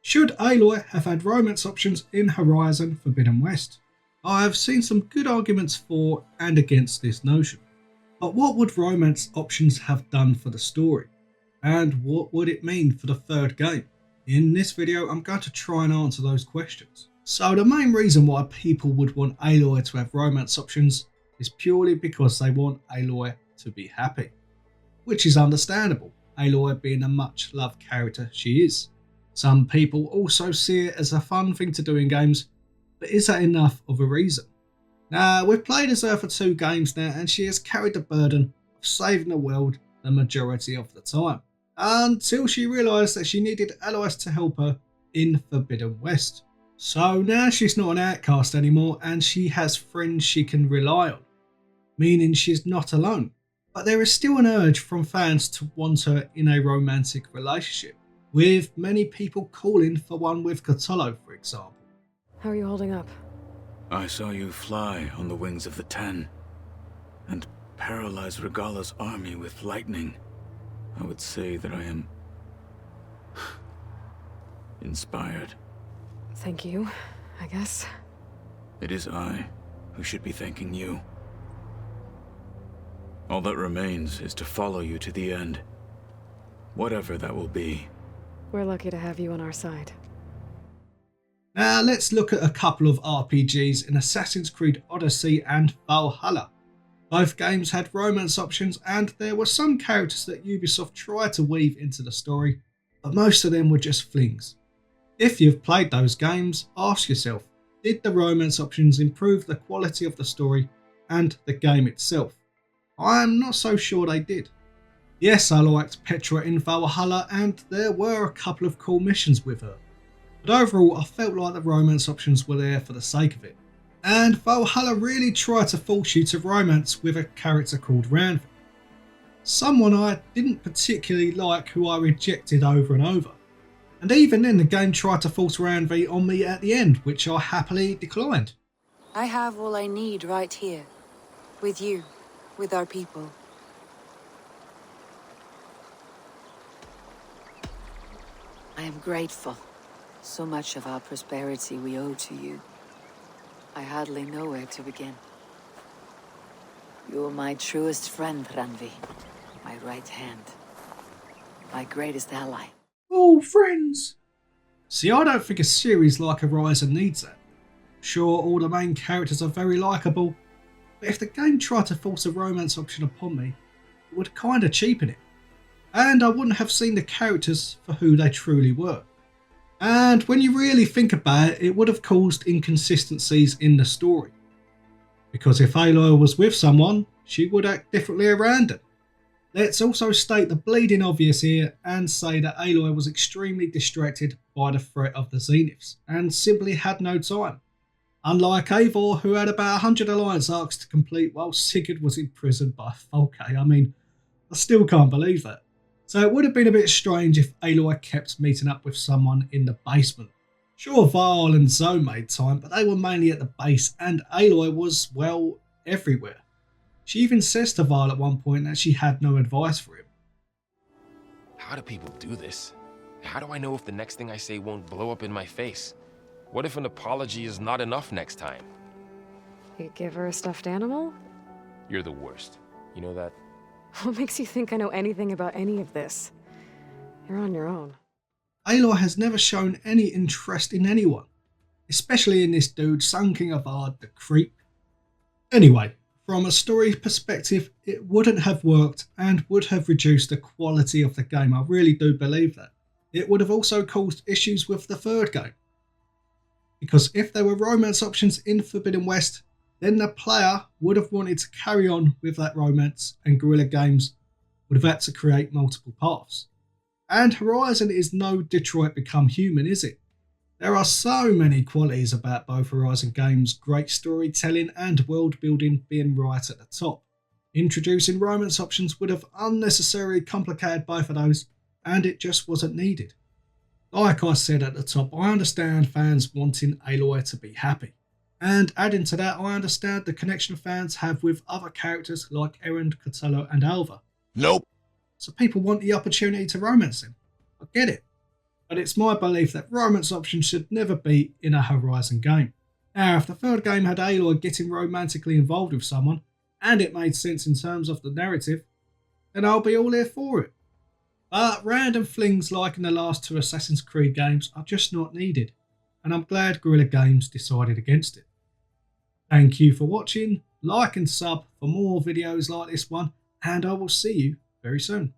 Should Aloy have had romance options in Horizon Forbidden West? I have seen some good arguments for and against this notion. But what would romance options have done for the story? And what would it mean for the third game? In this video, I'm going to try and answer those questions. So the main reason why people would want Aloy to have romance options is purely because they want Aloy to be happy. Which is understandable, Aloy being a much loved character she is. Some people also see it as a fun thing to do in games, but is that enough of a reason? Now, we've played as her for 2 games now and she has carried the burden of saving the world the majority of the time, until she realised that she needed Aloy to help her in Forbidden West. So now she's not an outcast anymore and she has friends she can rely on, meaning she's not alone. But there is still an urge from fans to want her in a romantic relationship, with many people calling for one with Cthulhu, for example. How are you holding up? I saw you fly on the wings of the Ten, and paralyze Regala's army with lightning. I would say that I am inspired. Thank you, I guess. It is I who should be thanking you. All that remains is to follow you to the end, whatever that will be. We're lucky to have you on our side. Now let's look at a couple of RPGs in Assassin's Creed Odyssey and Valhalla. Both games had romance options and there were some characters that Ubisoft tried to weave into the story, but most of them were just flings. If you've played those games, ask yourself, did the romance options improve the quality of the story and the game itself? I am not so sure they did. Yes, I liked Petra in Valhalla and there were a couple of cool missions with her, but overall I felt like the romance options were there for the sake of it. And Valhalla really tried to force you to romance with a character called Randvi, someone I didn't particularly like who I rejected over and over. And even then the game tried to force Randvi on me at the end, which I happily declined. I have all I need right here, with you, with our people. I am grateful. So much of our prosperity we owe to you. I hardly know where to begin. You are my truest friend, Randvi. My right hand. My greatest ally. Oh, friends! See, I don't think a series like Horizon needs that. Sure, all the main characters are very likeable, but if the game tried to force a romance option upon me, it would kinda cheapen it. And I wouldn't have seen the characters for who they truly were. And when you really think about it, it would have caused inconsistencies in the story. Because if Aloy was with someone, she would act differently around them. Let's also state the bleeding obvious here and say that Aloy was extremely distracted by the threat of the Zeniths and simply had no time. Unlike Eivor, who had about 100 alliance arcs to complete while Sigurd was imprisoned by Folke. I mean, I still can't believe that. So it would have been a bit strange if Aloy kept meeting up with someone in the basement. Sure, Varl and Zoe made time, but they were mainly at the base and Aloy was, well, everywhere. She even says to Varl at one point that she had no advice for him. How do people do this? How do I know if the next thing I say won't blow up in my face? What if an apology is not enough next time? You give her a stuffed animal? You're the worst. You know that? What makes you think I know anything about any of this? You're on your own. Aloy has never shown any interest in anyone, especially in this dude, Sun King of Ard, the creep. Anyway, from a story perspective, it wouldn't have worked and would have reduced the quality of the game. I really do believe that. It would have also caused issues with the third game. Because if there were romance options in Forbidden West, then the player would have wanted to carry on with that romance and Guerrilla Games would have had to create multiple paths. And Horizon is no Detroit Become Human, is it? There are so many qualities about both Horizon games, great storytelling and world building being right at the top. Introducing romance options would have unnecessarily complicated both of those and it just wasn't needed. Like I said at the top, I understand fans wanting Aloy to be happy. And adding to that, I understand the connection fans have with other characters like Erend, Cthulhu and Alva. Nope. So people want the opportunity to romance him. I get it. but it's my belief that romance options should never be in a Horizon game. Now, if the third game had Aloy getting romantically involved with someone, and it made sense in terms of the narrative, then I'll be all here for it. But random flings like in the last 2 Assassin's Creed games are just not needed, and I'm glad Guerrilla Games decided against it. Thank you for watching, like and sub for more videos like this one, and I will see you very soon.